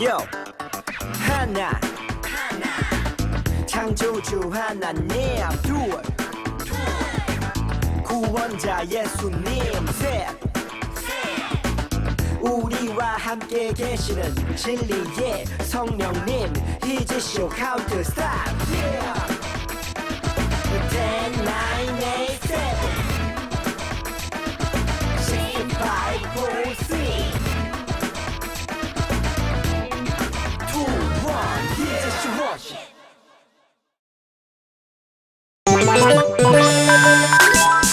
Yo 하나 창조주 하나님 둘 구원자 예수님 셋 우리와 함께 계시는 진리의 성령님 히지쇼 카운트 스탑 yeah. 10, 9, 8, 7 6, 5, 4, 3 2, 1 히지쇼 워십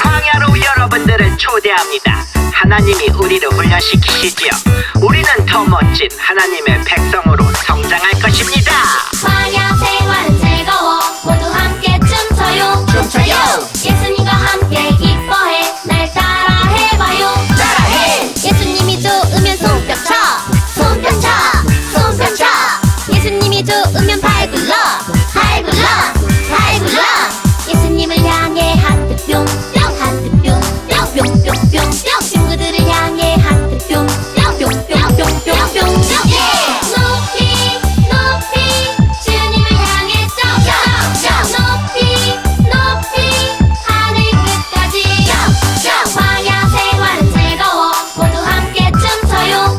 광야로 여러분들을 초대합니다. 하나님이 우리를 훈련시키시지요. 우리는 더 멋진 하나님의 백성으로 성장할 것입니다. 광야 생활은 즐거워 모두 함께 춤춰요 예수님과 함께 기뻐해 날 따라 해봐요 예수님이 좋으면 손뼉쳐 예수님이 좋으면 팔 굴러 예수님을 향해 하트 뿅 친구들을 향해 하트 뿅 높이 주님을 향해 높이 하늘 끝까지 광야 생활은 즐거워 모두 함께 춤춰요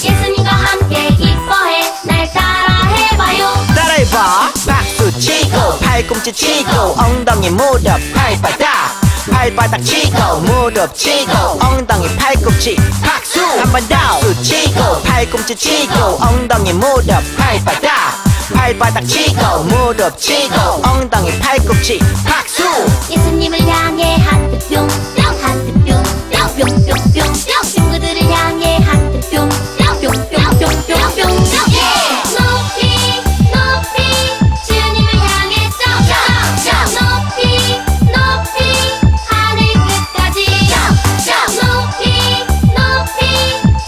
예수님과 함께 기뻐해 날 따라 해봐요 따라해봐. 박수 치고 팔꿈치 치고 엉덩이 무릎 발바닥 치고 무릎 치고 엉덩이 팔꿈치 박수 한 번 더. 박수 치고 팔꿈치 치고 엉덩이 무릎 발바닥 치고 무릎 치고 엉덩이 팔꿈치 박수 예수님을 향해 하트 뿅 친구들을 향해 하트 뿅 높이 주님을 향해 높이 하늘 끝까지 높이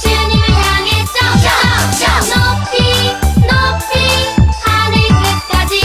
주님을 향해 높이 하늘 끝까지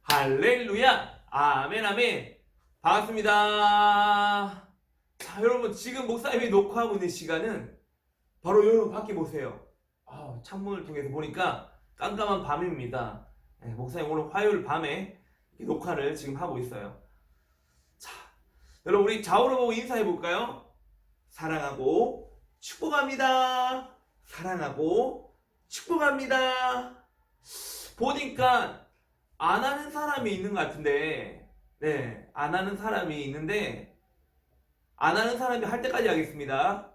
할렐루야! 아멘, 아멘! 반갑습니다. 자, 여러분, 지금 목사님이 녹화하고 있는 시간은 바로 여러분 밖에 보세요. 창문을 통해서 보니까 깜깜한 밤입니다. 네, 목사님 오늘 화요일 밤에 녹화를 지금 하고 있어요. 자, 여러분, 우리 좌우로 보고 인사해 볼까요? 사랑하고 축복합니다. 사랑하고 축복합니다. 보니까 안 하는 사람이 있는 것 같은데, 네, 안 하는 사람이 있는데, 안 하는 사람이 할 때까지 하겠습니다.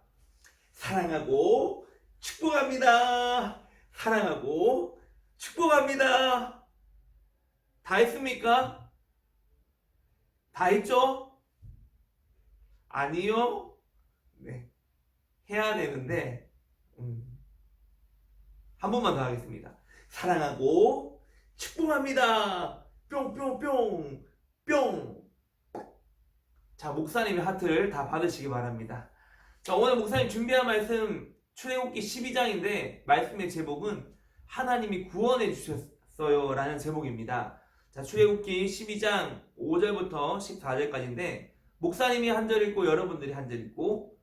사랑하고 축복합니다. 사랑하고 축복합니다. 다 했습니까? 다 했죠? 아니요? 네, 해야 되는데, 한 번만 더 하겠습니다. 사랑하고 축복합니다. 뿅뿅뿅 뿅. 자, 목사님의 하트를 다 받으시기 바랍니다. 자, 오늘 목사님 준비한 말씀 출애굽기 12장인데 말씀의 제목은 하나님이 구원해 주셨어요 라는 제목입니다. 자, 출애굽기 12장 5절부터 14절까지인데 목사님이 한 절 읽고 여러분들이 한 절 읽고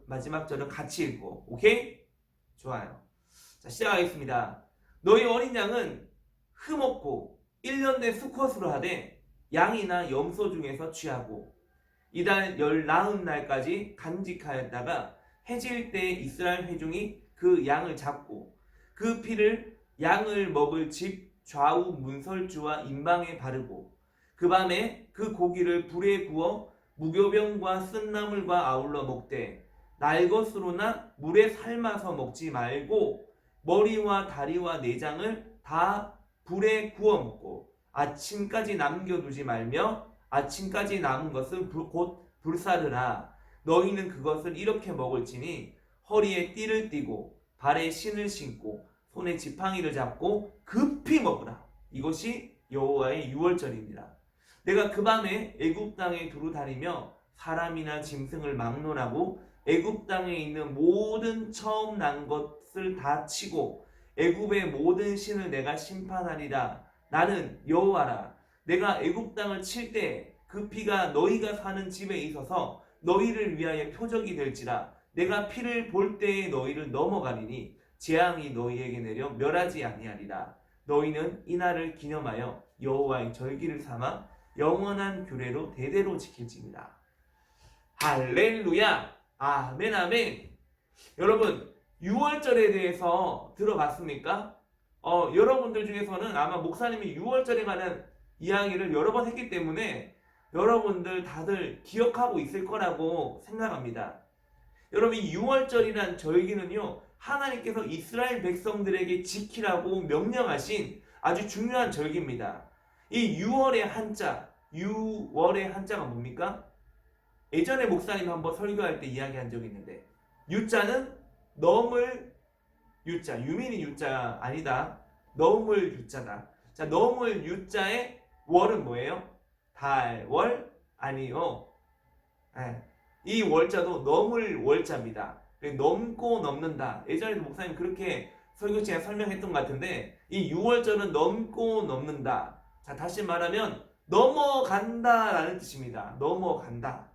마지막 절은 같이 읽고, 오케이? 좋아요. 자, 시작하겠습니다. 너희 어린 양은 흠없고 1년 내 수컷으로 하되 양이나 염소 중에서 취하고 이달 열 나흔 날까지 간직하였다가 해질 때 이스라엘 회중이 그 양을 잡고 그 피를 양을 먹을 집 좌우 문설주와 임방에 바르고 그 밤에 그 고기를 불에 구워 무교병과 쓴나물과 아울러 먹되 날 것으로나 물에 삶아서 먹지 말고 머리와 다리와 내장을 다 불에 구워 먹고 아침까지 남겨두지 말며 아침까지 남은 것은 곧 불사르라. 너희는 그것을 이렇게 먹을지니 허리에 띠를 띠고 발에 신을 신고 손에 지팡이를 잡고 급히 먹으라. 이것이 여호와의 유월절입니다. 내가 그 밤에 애굽 땅에 두루 다니며 사람이나 짐승을 막론하고 애굽 땅에 있는 모든 처음 난 것을 다 치고 애굽의 모든 신을 내가 심판하리라. 나는 여호와라. 내가 애굽 땅을 칠 때 그 피가 너희가 사는 집에 있어서 너희를 위하여 표적이 될지라. 내가 피를 볼 때에 너희를 넘어가리니 재앙이 너희에게 내려 멸하지 아니하리라. 너희는 이날을 기념하여 여호와의 절기를 삼아 영원한 규례로 대대로 지킬지니라. 할렐루야. 아멘 아멘. 여러분, 유월절에 대해서 들어봤습니까? 여러분들 중에서는 아마 목사님이 유월절에 관한 이야기를 여러 번 했기 때문에 여러분들 다들 기억하고 있을 거라고 생각합니다. 여러분, 이 유월절이란 절기는요, 하나님께서 이스라엘 백성들에게 지키라고 명령하신 아주 중요한 절기입니다. 이 유월의 한자가 뭡니까? 예전에 목사님 한번 설교할 때 이야기한 적이 있는데, 유자는 넘을 유자, 유민이 유자 아니다. 넘을 유자다. 자, 넘을 유자의 월은 뭐예요? 달, 월, 아니요. 이 월자도 넘을 월자입니다. 넘고 넘는다. 예전에도 목사님 그렇게 설교 시간에 설명했던 것 같은데, 이 유월절은 넘고 넘는다. 자, 다시 말하면 넘어간다 라는 뜻입니다. 넘어간다.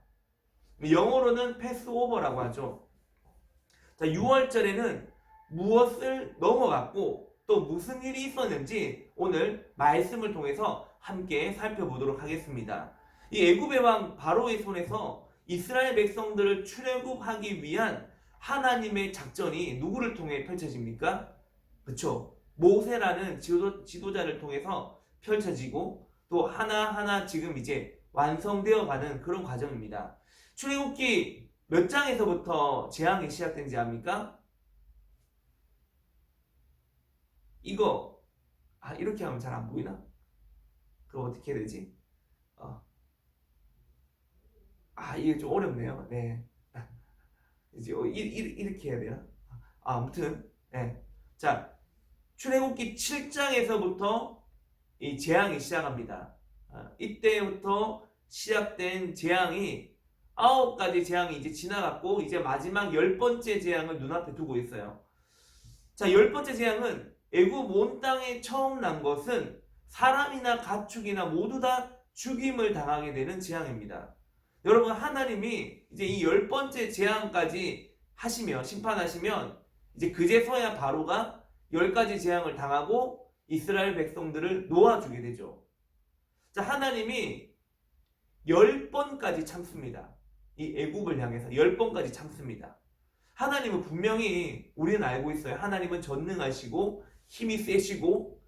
영어로는 패스오버라고 하죠. 자, 유월절에는 무엇을 넘어갔고 또 무슨 일이 있었는지 오늘 말씀을 통해서 함께 살펴보도록 하겠습니다. 이 애굽의 왕 바로의 손에서 이스라엘 백성들을 출애굽하기 위한 하나님의 작전이 누구를 통해 펼쳐집니까? 그렇죠. 모세라는 지도자를 통해서 펼쳐지고 또 하나하나 지금 이제 완성되어 가는 그런 과정입니다. 출애굽기 몇 장에서부터 재앙이 시작된지 압니까? 이거 이렇게 하면 잘 안 보이나? 그럼 어떻게 해야 되지? 이게 좀 어렵네요. 네. 이제 이렇게 해야 되나? 아무튼 네. 자, 출애굽기 7장에서부터 이 재앙이 시작합니다. 이때부터 시작된 재앙이 9가지 재앙이 이제 지나갔고 이제 마지막 10번째 재앙을 눈앞에 두고 있어요. 자, 10번째 재앙은 애굽 온 땅에 처음 난 것은 사람이나 가축이나 모두 다 죽임을 당하게 되는 재앙입니다. 여러분, 하나님이 이제 이 10번째 재앙까지 하시면, 심판하시면 이제 그제서야 바로가 10가지 재앙을 당하고 이스라엘 백성들을 놓아주게 되죠. 자, 하나님이 10번까지 참습니다. 이 애굽을 향해서 10번까지 참습니다. 하나님은 분명히 우리는 알고 있어요. 하나님은 전능하시고 힘이 세시고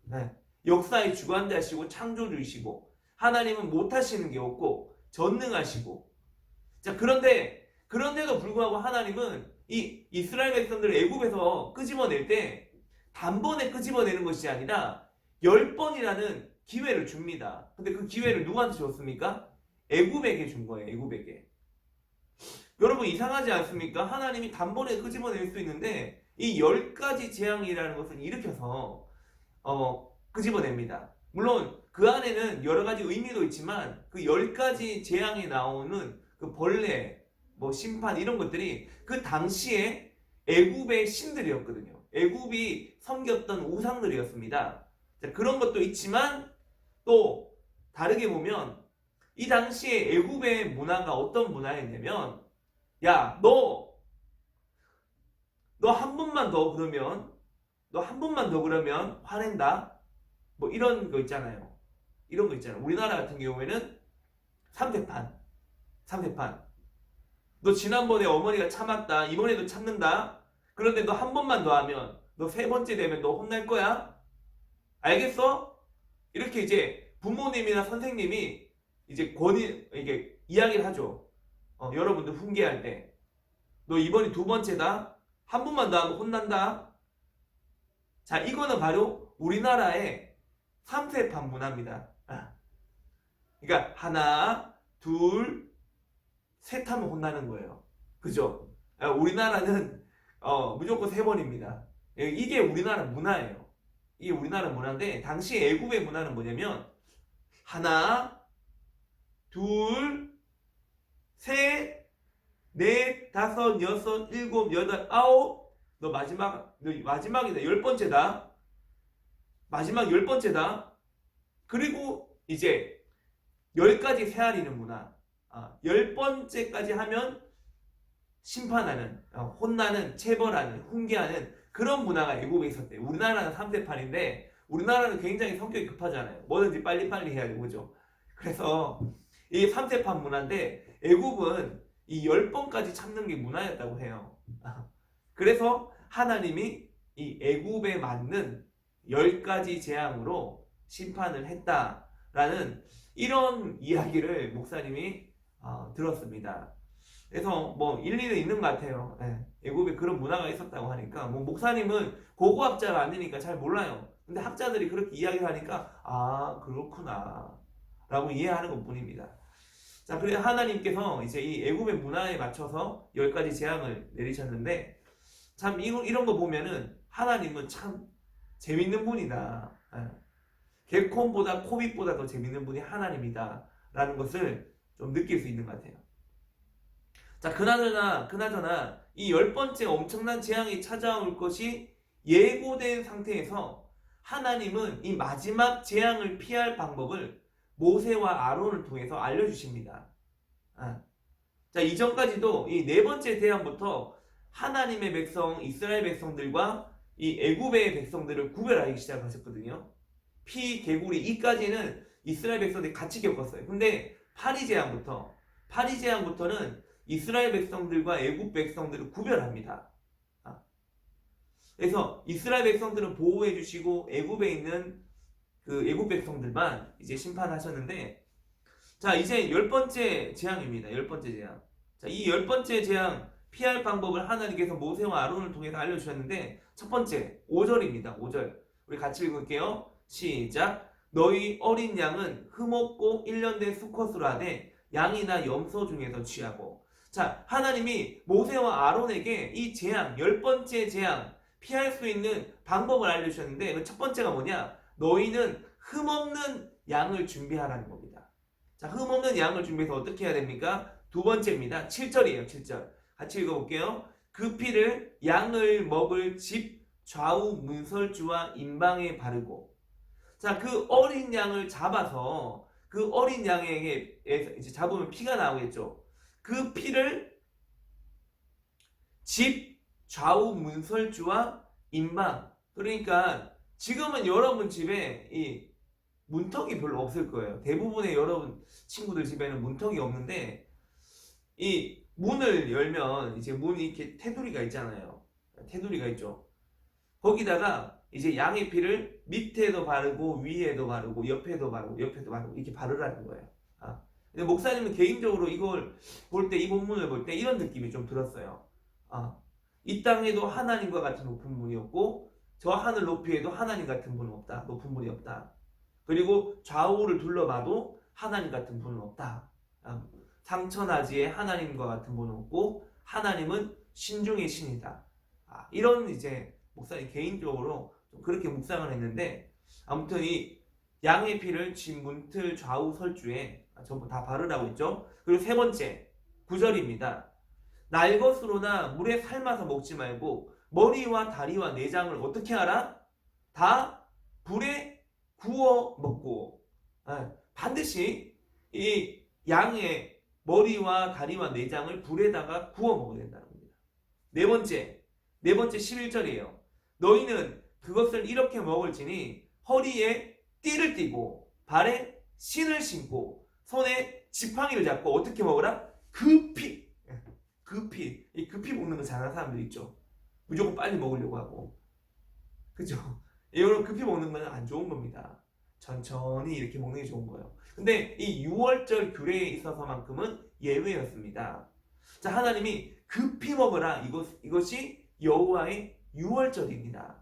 역사의 주관자시고 창조주이시고 하나님은 못하시는 게 없고 전능하시고. 자, 그런데도 불구하고 하나님은 이 이스라엘 백성들을 애굽에서 끄집어낼 때 단번에 끄집어내는 것이 아니라 10번이라는 기회를 줍니다. 근데 그 기회를 누구한테 줬습니까? 애굽에게 준 거예요. 애굽에게. 여러분, 이상하지 않습니까? 하나님이 단번에 끄집어낼 수 있는데 이 10가지 재앙이라는 것을 일으켜서 끄집어냅니다. 물론 그 안에는 여러 가지 의미도 있지만 그 10가지 재앙이 나오는 그 벌레, 뭐 심판 이런 것들이 그 당시에 애굽의 신들이었거든요. 애굽이 섬겼던 우상들이었습니다. 자, 그런 것도 있지만 또 다르게 보면 이 당시에 애굽의 문화가 어떤 문화였냐면, 야, 너 한 번만 더 그러면 화낸다. 뭐 이런 거 있잖아요. 우리나라 같은 경우에는 3대판. 너 지난번에 어머니가 참았다. 이번에도 참는다. 그런데 너 한 번만 더 하면, 너 3번째 되면 너 혼날 거야. 알겠어? 이렇게 이제 부모님이나 선생님이 이제 이게 이야기를 하죠. 여러분들 훈계할 때. 너 이번이 2번째다. 한 번만 더 하면 혼난다. 자, 이거는 바로 우리나라의 3세판 문화입니다. 그러니까 하나, 둘, 셋 하면 혼나는 거예요. 그죠? 우리나라는 무조건 3번입니다. 이게 우리나라 문화예요. 이게 우리나라 문화인데 당시 애굽의 문화는 뭐냐면 하나, 둘, 셋, 넷, 다섯, 여섯, 일곱, 여덟, 아홉. 너 마지막이다. 10번째다. 마지막 10번째다. 그리고 이제 10가지 세아리는 문화. 10번째까지 하면 심판하는, 혼나는, 체벌하는, 훈계하는 그런 문화가 애굽에 있었대요. 우리나라는 3세판인데 우리나라는 굉장히 성격이 급하잖아요. 뭐든지 빨리빨리 해야 되고, 그죠? 그래서 이게 3세판 문화인데 애굽은 이 10번까지 참는 게 문화였다고 해요. 그래서 하나님이 이 애굽에 맞는 10가지 재앙으로 심판을 했다라는 이런 이야기를 목사님이 들었습니다. 그래서 뭐 일리는 있는 것 같아요. 애굽에 그런 문화가 있었다고 하니까 뭐 목사님은 고고학자가 아니니까 잘 몰라요. 근데 학자들이 그렇게 이야기하니까 그렇구나 라고 이해하는 것 뿐입니다. 자, 그래서 하나님께서 이제 이 애굽의 문화에 맞춰서 10가지 재앙을 내리셨는데 참 이런 거 보면은 하나님은 참 재밌는 분이다. 개콘보다 코빅보다 더 재밌는 분이 하나님이다 라는 것을 좀 느낄 수 있는 것 같아요. 자, 그나저나 이 10번째 엄청난 재앙이 찾아올 것이 예고된 상태에서 하나님은 이 마지막 재앙을 피할 방법을 모세와 아론을 통해서 알려주십니다. 자, 이전까지도 이 4번째 재앙부터 하나님의 백성 이스라엘 백성들과 이 애굽의 백성들을 구별하기 시작하셨거든요. 피, 개구리 이까지는 이스라엘 백성들이 같이 겪었어요. 근데 파리 재앙부터는 이스라엘 백성들과 애굽 백성들을 구별합니다. 그래서 이스라엘 백성들은 보호해 주시고 애굽에 있는 그 애굽 백성들만 이제 심판하셨는데, 자, 이제 10번째 재앙입니다. 10번째 재앙. 자, 이 10번째 재앙 피할 방법을 하나님께서 모세와 아론을 통해서 알려주셨는데, 첫 번째 5절입니다. 5절 우리 같이 읽을게요. 시작. 너희 어린 양은 흠없고 1년 된 수컷으로 하되 양이나 염소 중에서 취하고. 자, 하나님이 모세와 아론에게 이 재앙 10번째 재앙 피할 수 있는 방법을 알려주셨는데, 그 첫 번째가 뭐냐? 너희는 흠없는 양을 준비하라는 겁니다. 자, 흠없는 양을 준비해서 어떻게 해야 됩니까? 두 번째입니다. 7절이에요. 7절 같이 읽어볼게요. 그 피를 양을 먹을 집 좌우 문설주와 임방에 바르고. 자, 그 어린 양을 잡아서 그 어린 양에게 이제 잡으면 피가 나오겠죠. 그 피를 집 좌우 문설주와 임방. 그러니까 지금은 여러분 집에 이 문턱이 별로 없을 거예요. 대부분의 여러분 친구들 집에는 문턱이 없는데, 이 문을 열면 이제 문이 이렇게 테두리가 있잖아요. 테두리가 있죠. 거기다가 이제 양의 피를 밑에도 바르고 위에도 바르고 옆에도 바르고 옆에도 바르고 이렇게 바르라는 거예요. 근데 목사님은 개인적으로 이걸 볼 때, 이 본문을 볼 때 이런 느낌이 좀 들었어요. 이 땅에도 하나님과 같은 높은 분이 없고 저 하늘 높이에도 하나님 같은 분은 없다. 높은 분이 없다. 그리고 좌우를 둘러봐도 하나님 같은 분은 없다. 상천하지에 하나님과 같은 분은 없고 하나님은 신중의 신이다. 이런 이제 목사님 개인적으로 좀 그렇게 묵상을 했는데, 아무튼 이 양의 피를 집 문틀 좌우 설주에 전부 다 바르라고 했죠. 그리고 세 번째 9절입니다. 날 것으로나 물에 삶아서 먹지 말고 머리와 다리와 내장을 어떻게 하라? 다 불에 구워 먹고. 반드시 이 양의 머리와 다리와 내장을 불에다가 구워 먹어야 된다는 겁니다. 네 번째 11절이에요. 너희는 그것을 이렇게 먹을지니 허리에 띠를 띠고 발에 신을 신고 손에 지팡이를 잡고 어떻게 먹으라? 급히 먹는 거 잘하는 사람들 있죠. 무조건 빨리 먹으려고 하고, 그죠? 이거는 급히 먹는 건 안 좋은 겁니다. 천천히 이렇게 먹는 게 좋은 거예요. 근데 이 6월절 규례에 있어서만큼은 예외였습니다. 자, 하나님이 급히 먹으라, 이것이 여호와의 6월절입니다.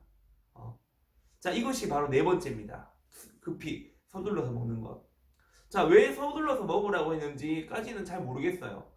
자, 이것이 바로 네 번째입니다. 급히 서둘러서 먹는 것. 자, 왜 서둘러서 먹으라고 했는지까지는 잘 모르겠어요.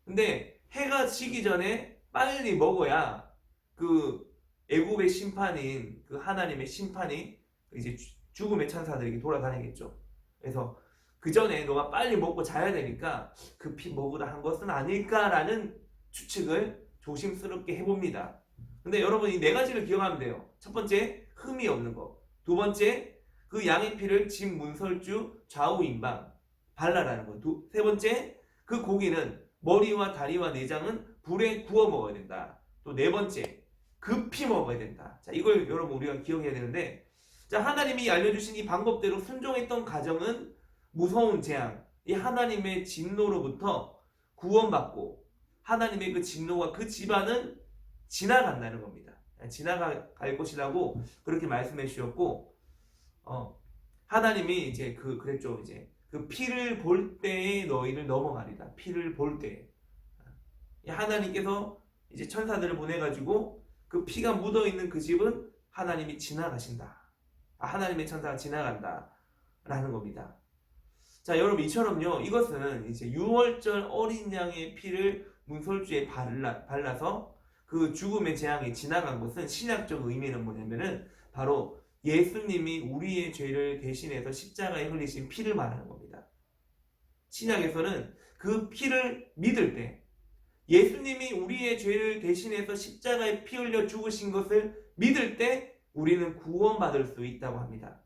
근데 해가 지기 전에 빨리 먹어야 그 애굽의 심판인 그 하나님의 심판이 이제 죽음의 천사들에게 돌아다니겠죠. 그래서 그 전에 너가 빨리 먹고 자야 되니까 급히 먹으라 한 것은 아닐까라는 추측을 조심스럽게 해봅니다. 근데 여러분 이 네 가지를 기억하면 돼요. 첫 번째, 흠이 없는 것. 두 번째, 그 양의 피를 집 문설주 좌우 임방 발라라는 것. 세 번째, 그 고기는 머리와 다리와 내장은 불에 구워 먹어야 된다. 또 네 번째, 급히 먹어야 된다. 자, 이걸 여러분 우리가 기억해야 되는데, 자, 하나님이 알려주신 이 방법대로 순종했던 가정은 무서운 재앙, 이 하나님의 진노로부터 구원받고 하나님의 그 진노가 그 집안은 지나간다는 겁니다. 지나갈 것이라고 그렇게 말씀해 주셨고, 하나님이 이제 그랬죠. 이제 그 피를 볼 때에 너희를 넘어가리다. 피를 볼 때에. 하나님께서 이제 천사들을 보내가지고 그 피가 묻어있는 그 집은 하나님이 지나가신다. 하나님의 천사가 지나간다. 라는 겁니다. 자, 여러분 이처럼요. 이것은 이제 6월절 어린 양의 피를 문설주에 발라서 그 죽음의 재앙이 지나간 것은 신약적 의미는 뭐냐면은 바로 예수님이 우리의 죄를 대신해서 십자가에 흘리신 피를 말하는 겁니다. 신약에서는 그 피를 믿을 때, 예수님이 우리의 죄를 대신해서 십자가에 피 흘려 죽으신 것을 믿을 때 우리는 구원받을 수 있다고 합니다.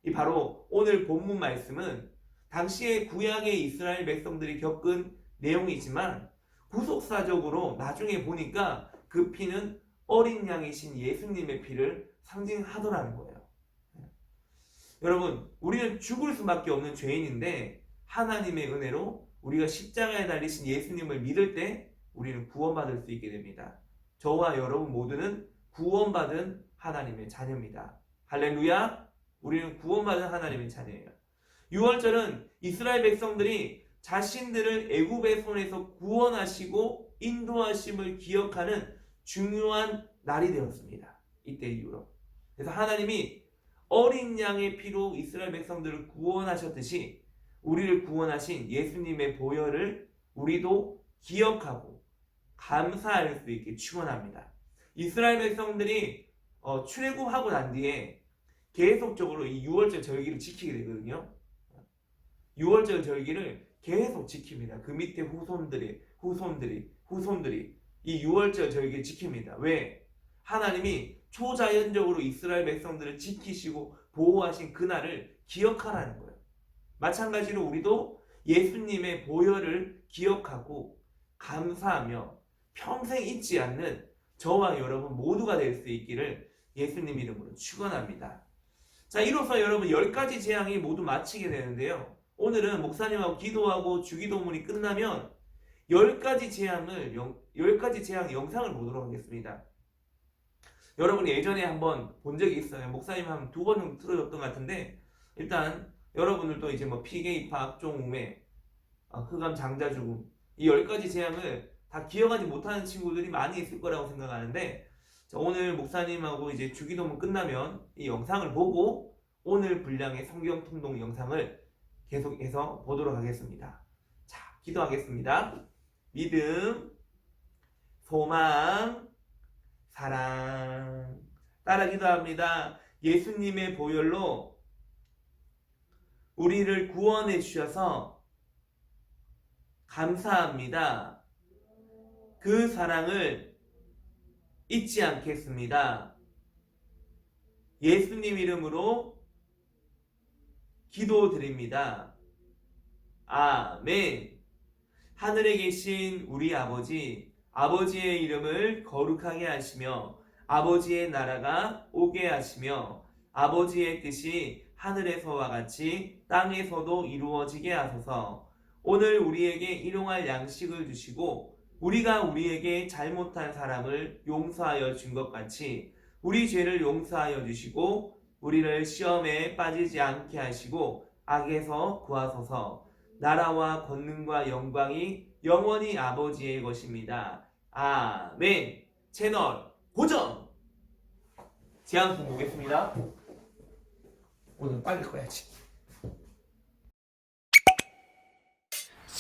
이 바로 오늘 본문 말씀은 당시의 구약의 이스라엘 백성들이 겪은 내용이지만 구속사적으로 나중에 보니까 그 피는 어린 양이신 예수님의 피를 상징하더라는 거예요. 여러분, 우리는 죽을 수밖에 없는 죄인인데 하나님의 은혜로 우리가 십자가에 달리신 예수님을 믿을 때 우리는 구원받을 수 있게 됩니다. 저와 여러분 모두는 구원받은 하나님의 자녀입니다. 할렐루야! 우리는 구원받은 하나님의 자녀예요. 6월절은 이스라엘 백성들이 자신들을 애굽의 손에서 구원하시고 인도하심을 기억하는 중요한 날이 되었습니다. 이때 이후로. 그래서 하나님이 어린 양의 피로 이스라엘 백성들을 구원하셨듯이 우리를 구원하신 예수님의 보혈을 우리도 기억하고 감사할 수 있게 축원합니다. 이스라엘 백성들이 출애굽하고 난 뒤에 계속적으로 이 6월절 절기를 지키게 되거든요. 6월절 절기를 계속 지킵니다. 그 밑에 후손들이 이 6월절 절기를 지킵니다. 왜? 하나님이 초자연적으로 이스라엘 백성들을 지키시고 보호하신 그날을 기억하라는 거예요. 마찬가지로 우리도 예수님의 보혈을 기억하고 감사하며 평생 잊지 않는 저와 여러분 모두가 될 수 있기를 예수님 이름으로 축원합니다. 자, 이로써 여러분 10가지 재앙이 모두 마치게 되는데요. 오늘은 목사님하고 기도하고 주기도문이 끝나면 10가지 재앙 영상을 보도록 하겠습니다. 여러분이 예전에 한번 본 적이 있어요. 목사님 한 2번 정도 틀어줬던 것 같은데, 일단 여러분들도 이제 뭐 피계 입학, 종우매, 흑암, 장자 죽음, 이 10가지 재앙을 다 기억하지 못하는 친구들이 많이 있을 거라고 생각하는데, 자, 오늘 목사님하고 이제 주기도문 끝나면 이 영상을 보고 오늘 분량의 성경 통독 영상을 계속해서 보도록 하겠습니다. 자, 기도하겠습니다. 믿음, 소망, 사랑. 따라 기도합니다. 예수님의 보혈로 우리를 구원해 주셔서 감사합니다. 그 사랑을 잊지 않겠습니다. 예수님 이름으로 기도드립니다. 아멘. 하늘에 계신 우리 아버지, 아버지의 이름을 거룩하게 하시며 아버지의 나라가 오게 하시며 아버지의 뜻이 하늘에서와 같이 땅에서도 이루어지게 하소서. 오늘 우리에게 일용할 양식을 주시고 우리가 우리에게 잘못한 사람을 용서하여 준 것 같이 우리 죄를 용서하여 주시고 우리를 시험에 빠지지 않게 하시고 악에서 구하소서. 나라와 권능과 영광이 영원히 아버지의 것입니다. 아멘. 채널 고정. 재앙송 보겠습니다. 오늘 빨리 꺼야지.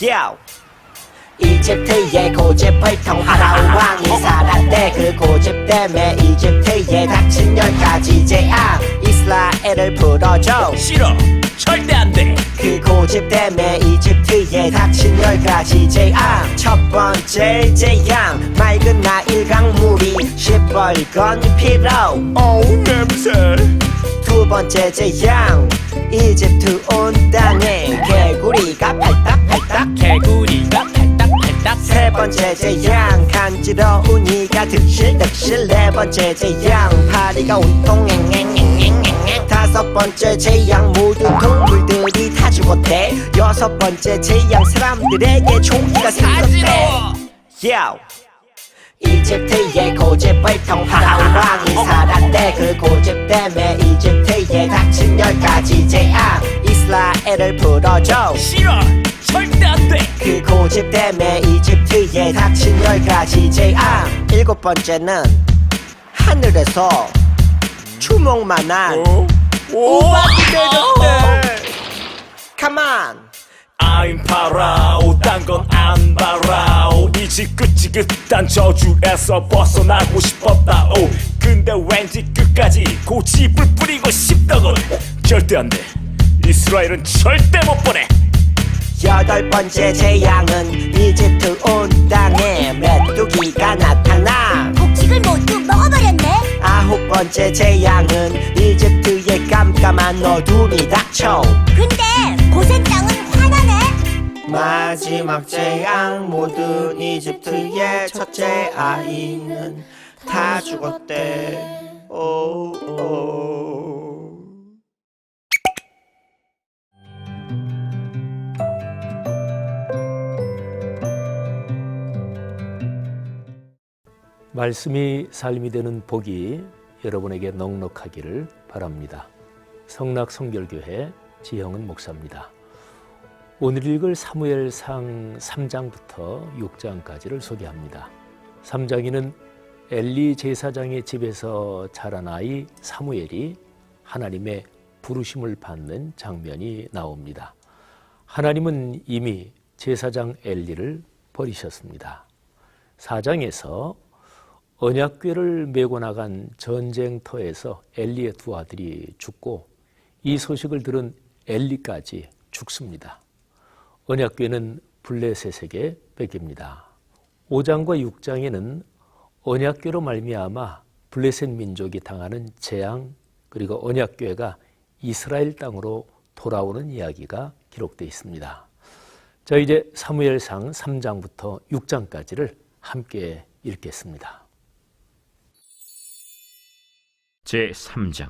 Yo! 이집트의 고집을 통하라오 왕이 살았대. 그 고집 때문에 이집트에 닥친 10가지 재앙 이스라엘을 풀어줘. 싫어, 절대 안 돼. 그 고집 때문에 이집트에 닥친 10가지 재앙. 첫 번째 재앙 맑은 나일 강물이 시뻘건 피로. 어우, 냄새. 두 번째 재앙 이집트 온 땅에 개구리가 팔딱팔딱. 개구리가 팔딱팔딱. 세 번째 재앙 간지러운 이가 득실득실. 네 번째 재앙 파리가 온통 앵앵앵앵앵앵. 다섯 번째 재앙 모든 동물들이 다 죽었대. 여섯 번째 재앙 사람들에게 총기가 생겼대. Yo! 이집트의 고집을 통하라오 왕이 살았대. 그 고집 때문에 이집트에 닥친 10가지 재앙 이스라엘을 풀어줘. 싫어, 절대 안 돼. 그 고집 때문에 이집트에 닥친 10가지 재앙. 일곱 번째는 하늘에서 주먹만한 우박이 내렸대. Come on. I'm 파라오, 딴 건 안 바라오. 이 지긋지긋한 저주에서 벗어나고 싶었다오. 근데 왠지 끝까지 고집을 부리고 싶더군. 절대 안 돼. 이스라엘은 절대 못 보내. 여덟 번째 재앙은 이집트 온 땅에 메뚜기가 나타나 곡식을 모두 먹어버렸네. 아홉 번째 재앙은 이집트의 깜깜한 어둠이 닥쳐. 근데 고센 땅은 화나네. 마지막 재앙 모든 이집트의 첫째 아이는 다 죽었대. 오. 말씀이 삶이 되는 복이 여러분에게 넉넉하기를 바랍니다. 성락성결교회 지형은 목사입니다. 오늘 읽을 사무엘상 3장부터 6장까지를 소개합니다. 3장에는 엘리 제사장의 집에서 자란 아이 사무엘이 하나님의 부르심을 받는 장면이 나옵니다. 하나님은 이미 제사장 엘리를 버리셨습니다. 4장에서 언약궤를 메고 나간 전쟁터에서 엘리의 두 아들이 죽고 이 소식을 들은 엘리까지 죽습니다. 언약궤는 블레셋에게 뺏깁니다. 5장과 6장에는 언약궤로 말미암아 블레셋 민족이 당하는 재앙 그리고 언약궤가 이스라엘 땅으로 돌아오는 이야기가 기록되어 있습니다. 자, 이제 사무엘상 3장부터 6장까지를 함께 읽겠습니다. 제3장.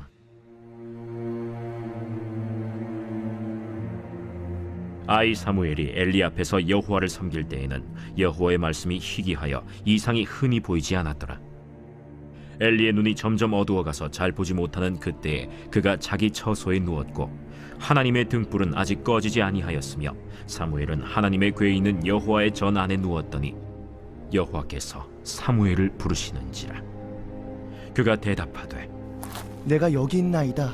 아이 사무엘이 엘리 앞에서 여호와를 섬길 때에는 여호와의 말씀이 희귀하여 이상이 흔히 보이지 않았더라. 엘리의 눈이 점점 어두워가서 잘 보지 못하는 그때에 그가 자기 처소에 누웠고 하나님의 등불은 아직 꺼지지 아니하였으며 사무엘은 하나님의 궤에 있는 여호와의 전 안에 누웠더니 여호와께서 사무엘을 부르시는지라. 그가 대답하되 내가 여기 있나이다.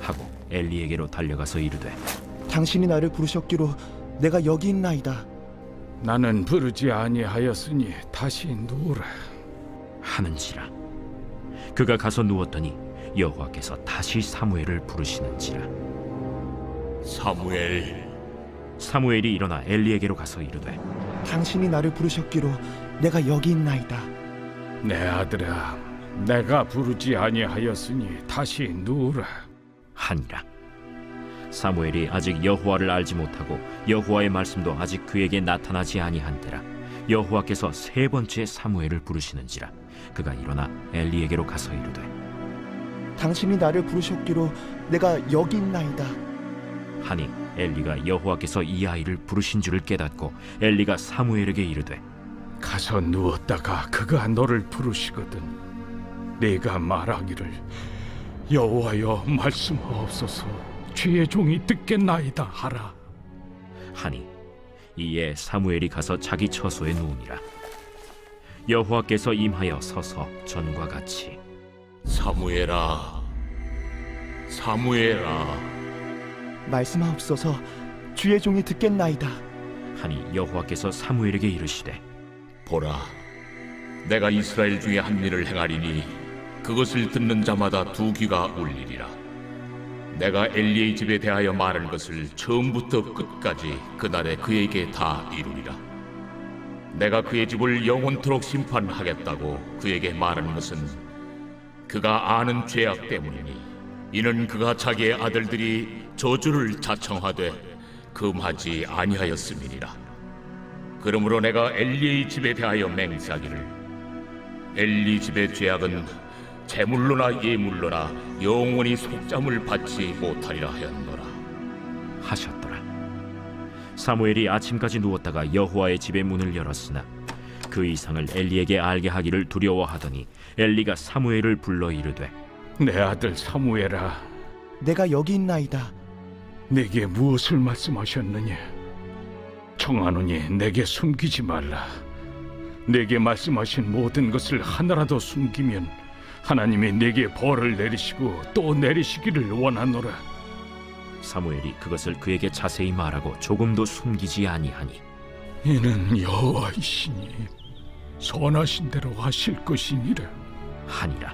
하고 엘리에게로 달려가서 이르되 당신이 나를 부르셨기로 내가 여기 있나이다. 나는 부르지 아니하였으니 다시 누우라. 하는지라. 그가 가서 누웠더니 여호와께서 다시 사무엘을 부르시는지라. 사무엘이 일어나 엘리에게로 가서 이르되 당신이 나를 부르셨기로 내가 여기 있나이다. 내 아들아, 내가 부르지 아니하였으니 다시 누우라. 하니라. 사무엘이 아직 여호와를 알지 못하고 여호와의 말씀도 아직 그에게 나타나지 아니한때라 여호와께서 세 번째 사무엘을 부르시는지라. 그가 일어나 엘리에게로 가서 이르되 당신이 나를 부르셨기로 내가 여기 있나이다. 하니 엘리가 여호와께서 이 아이를 부르신 줄을 깨닫고 엘리가 사무엘에게 이르되 가서 누웠다가 그가 너를 부르시거든 네가 말하기를 여호와여 말씀하옵소서 주의 종이 듣겠나이다 하라. 하니 이에 사무엘이 가서 자기 처소에 누우니라. 여호와께서 임하여 서서 전과 같이 사무엘아, 사무엘아. 말씀하옵소서 주의 종이 듣겠나이다. 하니 여호와께서 사무엘에게 이르시되 보라, 내가 이스라엘 중에 한 일을 행하리니 그것을 듣는 자마다 두 귀가 울리리라. 내가 엘리의 집에 대하여 말한 것을 처음부터 끝까지 그날에 그에게 다 이루리라. 내가 그의 집을 영원토록 심판하겠다고 그에게 말하는 것은 그가 아는 죄악 때문이니 이는 그가 자기의 아들들이 저주를 자청하되 금하지 아니하였음이니라. 그러므로 내가 엘리의 집에 대하여 맹세하기를 엘리 집의 죄악은 제물로나 예물로나 영원히 속잠을 받지 못하리라 하였노라. 하셨더라. 사무엘이 아침까지 누웠다가 여호와의 집의 문을 열었으나 그 이상을 엘리에게 알게 하기를 두려워하더니 엘리가 사무엘을 불러 이르되 내 아들 사무엘아, 내가 여기 있나이다. 내게 무엇을 말씀하셨느냐? 청하노니 내게 숨기지 말라. 내게 말씀하신 모든 것을 하나라도 숨기면 하나님이 내게 벌을 내리시고 또 내리시기를 원하노라. 사무엘이 그것을 그에게 자세히 말하고 조금도 숨기지 아니하니 이는 여호와이시니 선하신 대로 하실 것이니라 하니라.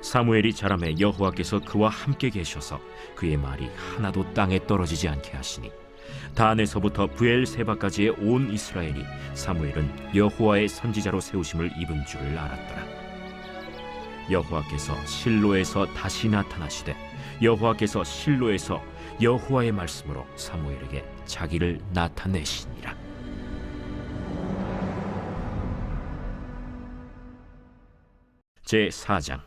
사무엘이 자라매 여호와께서 그와 함께 계셔서 그의 말이 하나도 땅에 떨어지지 않게 하시니 단에서부터 브엘세바까지의 온 이스라엘이 사무엘은 여호와의 선지자로 세우심을 입은 줄을 알았더라. 여호와께서 실로에서 다시 나타나시되 여호와께서 실로에서 여호와의 말씀으로 사무엘에게 자기를 나타내시니라. 제4장.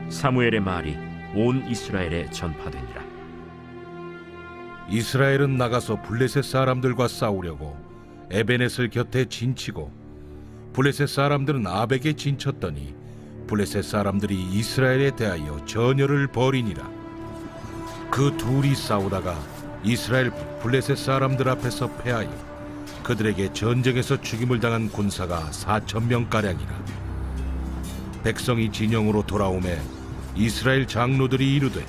사무엘의 말이 온 이스라엘에 전파되니라. 이스라엘은 나가서 블레셋 사람들과 싸우려고 에베넷을 곁에 진치고 블레셋 사람들은 아벡에 진쳤더니 블레셋 사람들이 이스라엘에 대하여 전열을 벌이니라. 그 둘이 싸우다가 이스라엘 블레셋 사람들 앞에서 패하여 그들에게 전쟁에서 죽임을 당한 군사가 4,000명가량이라. 백성이 진영으로 돌아오매 이스라엘 장로들이 이르되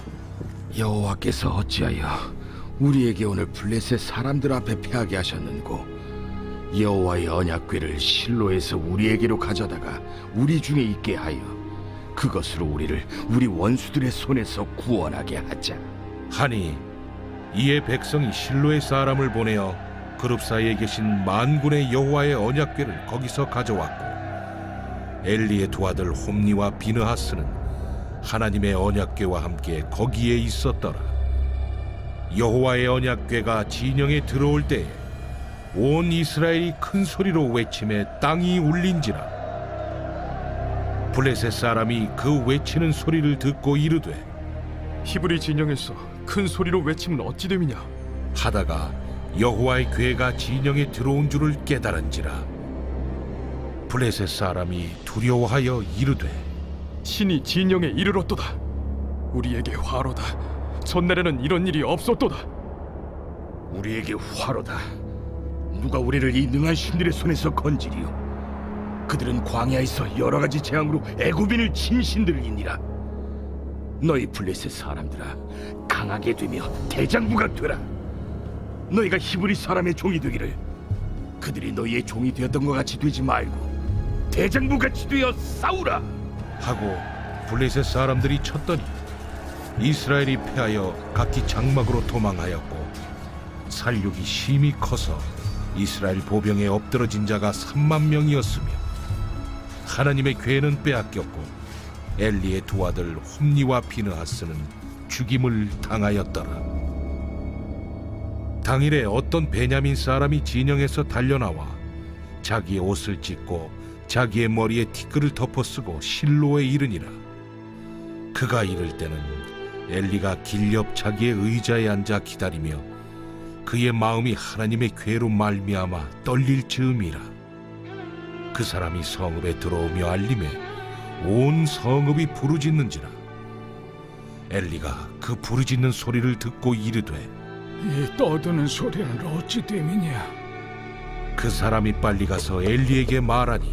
여호와께서 어찌하여 우리에게 오늘 블레셋 사람들 앞에 패하게 하셨는고 여호와의 언약궤를 실로에서 우리에게로 가져다가 우리 중에 있게 하여 그것으로 우리를 우리 원수들의 손에서 구원하게 하자. 하니 이에 백성이 실로의 사람을 보내어 그룹 사이에 계신 만군의 여호와의 언약궤를 거기서 가져왔고 엘리의 두 아들 홈니와 비느하스는 하나님의 언약궤와 함께 거기에 있었더라. 여호와의 언약궤가 진영에 들어올 때에 온 이스라엘이 큰 소리로 외치매 땅이 울린지라. 블레셋 사람이 그 외치는 소리를 듣고 이르되 히브리 진영에서 큰 소리로 외치면 어찌 됨이냐? 하다가 여호와의 궤가 진영에 들어온 줄을 깨달은지라. 블레셋 사람이 두려워하여 이르되 신이 진영에 이르렀도다. 우리에게 화로다. 전날에는 이런 일이 없었도다. 우리에게 화로다. 누가 우리를 이 능한 신들의 손에서 건지리요? 그들은 광야에서 여러 가지 재앙으로 애굽인을 친 신들이니라. 너희 블레셋 사람들아, 강하게 되며 대장부가 되라. 너희가 히브리 사람의 종이 되기를 그들이 너희의 종이 되었던 것 같이 되지 말고 대장부같이 되어 싸우라 하고 블레셋 사람들이 쳤더니 이스라엘이 패하여 각기 장막으로 도망하였고 살육이 심히 커서 이스라엘 보병에 엎드러진 자가 3만 명이었으며 하나님의 궤는 빼앗겼고 엘리의 두 아들 홈니와 비느하스는 죽임을 당하였더라. 당일에 어떤 베냐민 사람이 진영에서 달려나와 자기의 옷을 찢고 자기의 머리에 티끌을 덮어쓰고 실로에 이르니라. 그가 이를 때는 엘리가 길 옆 자기의 의자에 앉아 기다리며 그의 마음이 하나님의 궤로 말미암아 떨릴 즈음이라. 그 사람이 성읍에 들어오며 알림에 온 성읍이 부르짖는지라. 엘리가 그 부르짖는 소리를 듣고 이르되 이 떠드는 소리는 어찌 됨이냐? 그 사람이 빨리 가서 엘리에게 말하니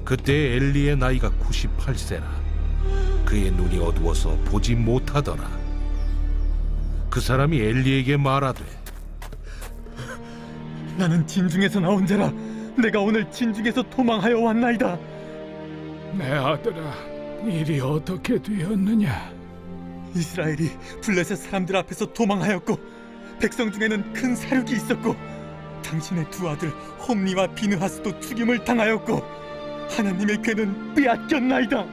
그때 엘리의 나이가 98세라. 그의 눈이 어두워서 보지 못하더라. 그 사람이 엘리에게 말하되 나는 진중에서 나온 자라. 내가 오늘 진중에서 도망하여 왔나이다. 내 아들아, 일이 어떻게 되었느냐? 이스라엘이 블레셋 사람들 앞에서 도망하였고 백성 중에는 큰 사륙이 있었고 당신의 두 아들 홈니와 비느하스도 죽임을 당하였고 하나님의 궤는 빼앗겼나이다.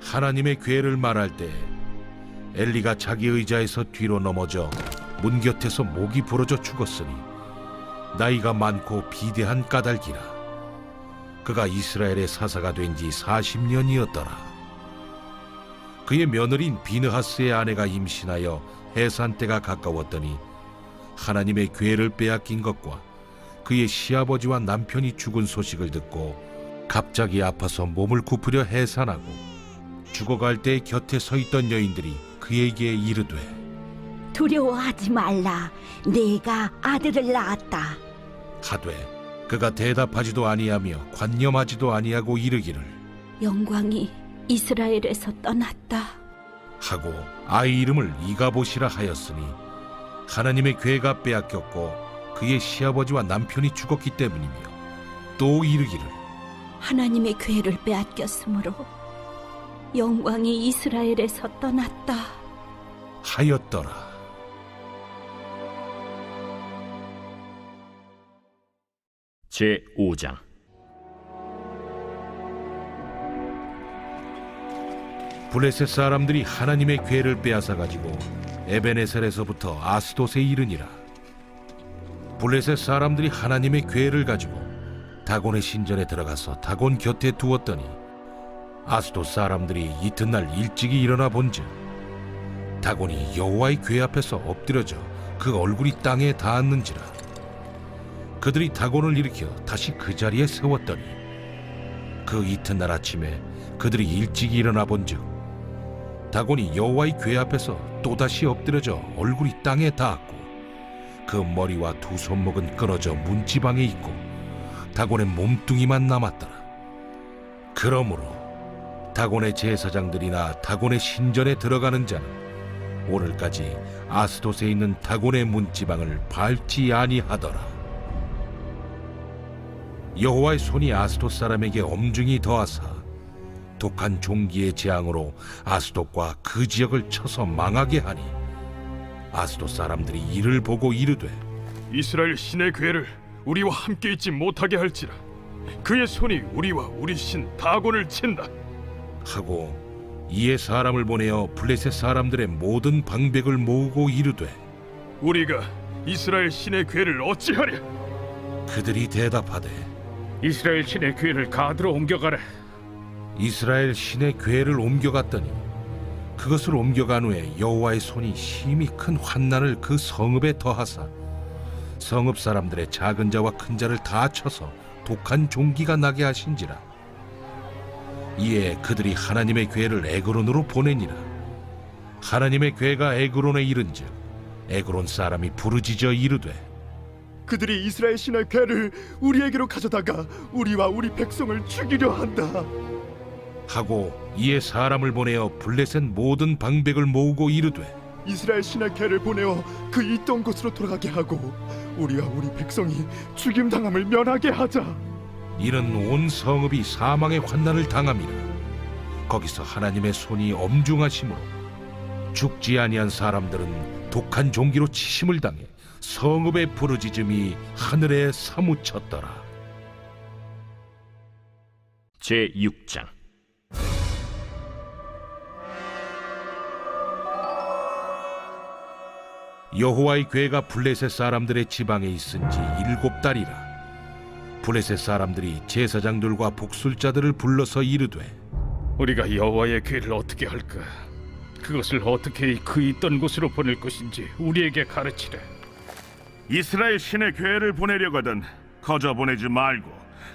하나님의 궤를 말할 때 엘리가 자기 의자에서 뒤로 넘어져 문 곁에서 목이 부러져 죽었으니 나이가 많고 비대한 까닭이라. 그가 이스라엘의 사사가 된 지 40년이었더라. 그의 며느리인 비느하스의 아내가 임신하여 해산 때가 가까웠더니 하나님의 궤를 빼앗긴 것과 그의 시아버지와 남편이 죽은 소식을 듣고 갑자기 아파서 몸을 굽으려 해산하고 죽어갈 때 곁에 서 있던 여인들이 그에게 이르되 두려워하지 말라. 내가 아들을 낳았다. 하되 그가 대답하지도 아니하며 관념하지도 아니하고 이르기를 영광이 이스라엘에서 떠났다 하고 아이 이름을 이가봇이라 하였으니 하나님의 궤가 빼앗겼고 그의 시아버지와 남편이 죽었기 때문이며 또 이르기를 하나님의 궤를 빼앗겼으므로 영광이 이스라엘에서 떠났다 하였더라. 제5장 블레셋 사람들이 하나님의 궤를 빼앗아 가지고 에베네셀에서부터 아스돗에 이르니라. 블레셋 사람들이 하나님의 궤를 가지고 다곤의 신전에 들어가서 다곤 곁에 두었더니 아스돗 사람들이 이튿날 일찍이 일어나 본즉 다곤이 여호와의 궤 앞에서 엎드려져 그 얼굴이 땅에 닿았는지라. 그들이 다곤을 일으켜 다시 그 자리에 세웠더니 그 이튿날 아침에 그들이 일찍 일어나 본즉 다곤이 여호와의 궤 앞에서 또다시 엎드려져 얼굴이 땅에 닿았고 그 머리와 두 손목은 끊어져 문지방에 있고 다곤의 몸뚱이만 남았더라. 그러므로 다곤의 제사장들이나 다곤의 신전에 들어가는 자는 오늘까지 아스돗에 있는 다곤의 문지방을 밟지 아니하더라. 여호와의 손이 아스돗 사람에게 엄중히 더하사 독한 종기의 재앙으로 아스돗과 그 지역을 쳐서 망하게 하니 아스돗 사람들이 이를 보고 이르되 이스라엘 신의 괴를 우리와 함께 있지 못하게 할지라. 그의 손이 우리와 우리 신 다곤을 친다. 하고 이에 사람을 보내어 블레셋 사람들의 모든 방백을 모으고 이르되 우리가 이스라엘 신의 괴를 어찌하랴? 그들이 대답하되 이스라엘 신의 괴를 가드로 옮겨가라. 이스라엘 신의 궤를 옮겨갔더니 그것을 옮겨간 후에 여호와의 손이 심히 큰 환난을 그 성읍에 더하사 성읍 사람들의 작은 자와 큰 자를 다 쳐서 독한 종기가 나게 하신지라. 이에 그들이 하나님의 궤를 에그론으로 보내니라. 하나님의 궤가 에그론에 이른즉 에그론 사람이 부르짖어 이르되 그들이 이스라엘 신의 괴를 우리에게로 가져다가 우리와 우리 백성을 죽이려 한다. 하고 이에 사람을 보내어 블레셋 모든 방백을 모으고 이르되 이스라엘 신의 괴를 보내어 그 있던 곳으로 돌아가게 하고 우리와 우리 백성이 죽임 당함을 면하게 하자. 이는 온 성읍이 사망의 환난을 당함이라. 거기서 하나님의 손이 엄중하심으로 죽지 아니한 사람들은 독한 종기로 치심을 당해 성읍의 부르짖음이 하늘에 사무쳤더라. 제6장. 여호와의 궤가 블레셋 사람들의 지방에 있은 지 7달이라. 블레셋 사람들이 제사장들과 복술자들을 불러서 이르되 우리가 여호와의 괴를 어떻게 할까? 그것을 어떻게 그 있던 곳으로 보낼 것인지 우리에게 가르치라. 이스라엘 신의 괴를 보내려거든 거저 보내지 말고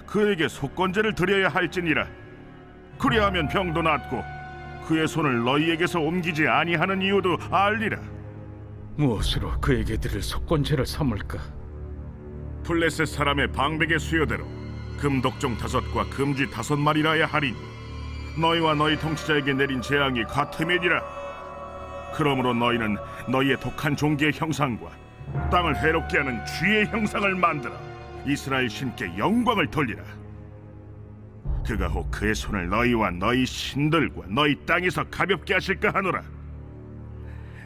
그에게 속건제를 드려야 할지니라. 그리하면 병도 낫고 그의 손을 너희에게서 옮기지 아니하는 이유도 알리라. 무엇으로 그에게 드릴 속건제를 삼을까? 블레셋 사람의 방백의 수요대로 금독종 5과 금쥐 5마리라야 하리니 너희와 너희 통치자에게 내린 재앙이 같음이니라. 그러므로 너희는 너희의 독한 종기의 형상과 땅을 해롭게 하는 쥐의 형상을 만들어 이스라엘 신께 영광을 돌리라. 그가 혹 그의 손을 너희와 너희 신들과 너희 땅에서 가볍게 하실까 하노라.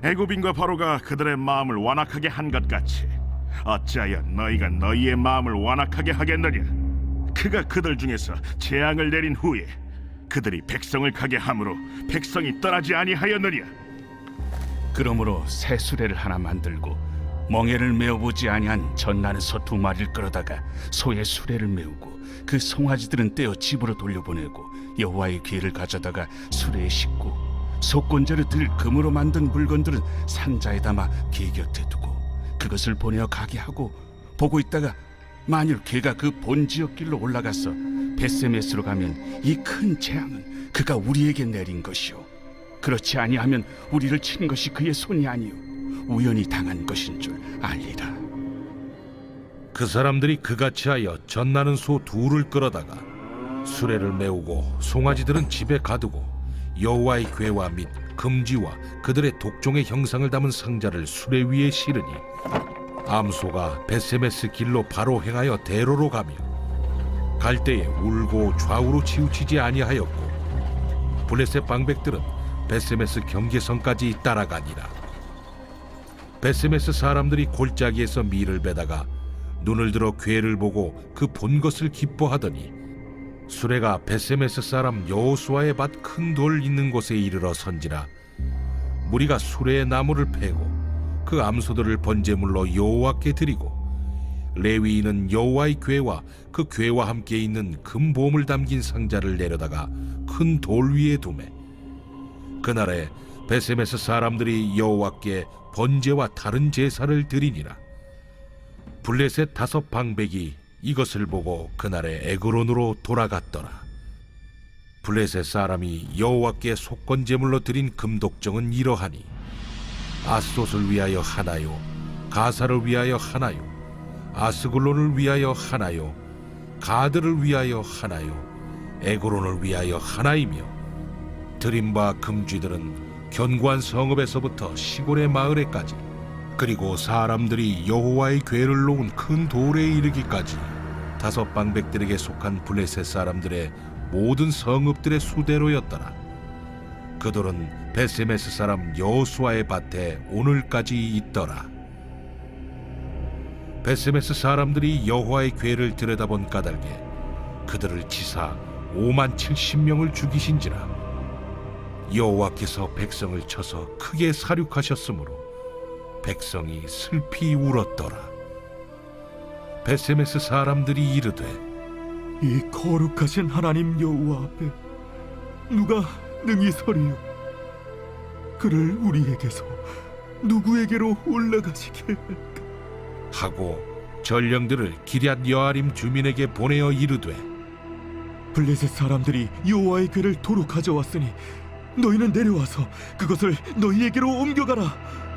애굽인과 바로가 그들의 마음을 완악하게 한 것 같이 어찌하여 너희가 너희의 마음을 완악하게 하겠느냐. 그가 그들 중에서 재앙을 내린 후에 그들이 백성을 가게 함으로 백성이 떠나지 아니하였느냐. 그러므로 새 수레를 하나 만들고 멍에를 메어보지 아니한 젖나는 소 2마리를 끌어다가 소의 수레를 메우고 그 송아지들은 떼어 집으로 돌려보내고 여호와의 궤를 가져다가 수레에 싣고 속건제를 들 금으로 만든 물건들은 상자에 담아 궤 곁에 두고 그것을 보내어 가게 하고 보고 있다가 만일 궤가 그 본지역 길로 올라가서 벳세메스로 가면 이 큰 재앙은 그가 우리에게 내린 것이요 그렇지 아니하면 우리를 친 것이 그의 손이 아니요 우연히 당한 것인 줄 알리라. 그 사람들이 그같이 하여 젖나는 소 2를 끌어다가 수레를 메우고 송아지들은 집에 가두고 여호와의 궤와 및 금지와 그들의 독종의 형상을 담은 상자를 수레 위에 실으니 암소가 벳세메스 길로 바로 행하여 대로로 가며 갈 때에 울고 좌우로 치우치지 아니하였고 블레셋 방백들은 벳세메스 경계선까지 따라가니라. 벳세메스 사람들이 골짜기에서 밀을 베다가 눈을 들어 궤를 보고 그 본 것을 기뻐하더니 수레가 벳세메스 사람 여호수아의 밭 큰 돌 있는 곳에 이르러 선지라. 무리가 수레의 나무를 패고 그 암소들을 번제물로 여호와께 드리고 레위인은 여호와의 궤와 그 궤와 함께 있는 금보물 담긴 상자를 내려다가 큰 돌 위에 두매 그날에 벳세메스 사람들이 여호와께 번제와 다른 제사를 드리니라. 블레셋 5 방백이 이것을 보고 그날에 에그론으로 돌아갔더라. 블레셋 사람이 여호와께 속건제물로 드린 금독정은 이러하니 아스돗을 위하여 하나요, 가사를 위하여 하나요, 아스글론을 위하여 하나요, 가드를 위하여 하나요, 에그론을 위하여 하나이며 드린 바 금쥐들은 견고한 성읍에서부터 시골의 마을에까지 그리고 사람들이 여호와의 궤를 놓은 큰 돌에 이르기까지 5 방백들에게 속한 블레셋 사람들의 모든 성읍들의 수대로였더라. 그 돌은 벳세메스 사람 여호수아의 밭에 오늘까지 있더라. 베세메스 사람들이 여호와의 궤를 들여다본 까닭에 그들을 치사 57,000명을 죽이신지라. 여호와께서 백성을 쳐서 크게 사륙하셨으므로 백성이 슬피 울었더라. 베세메스 사람들이 이르되 이 거룩하신 하나님 여호와 앞에 누가 능히 서리요? 그를 우리에게서 누구에게로 올라가시게 할까? 하고 전령들을 기럇 여아림 주민에게 보내어 이르되 블레셋 사람들이 여호와의 궤를 도로 가져왔으니 너희는 내려와서 그것을 너희에게로 옮겨가라.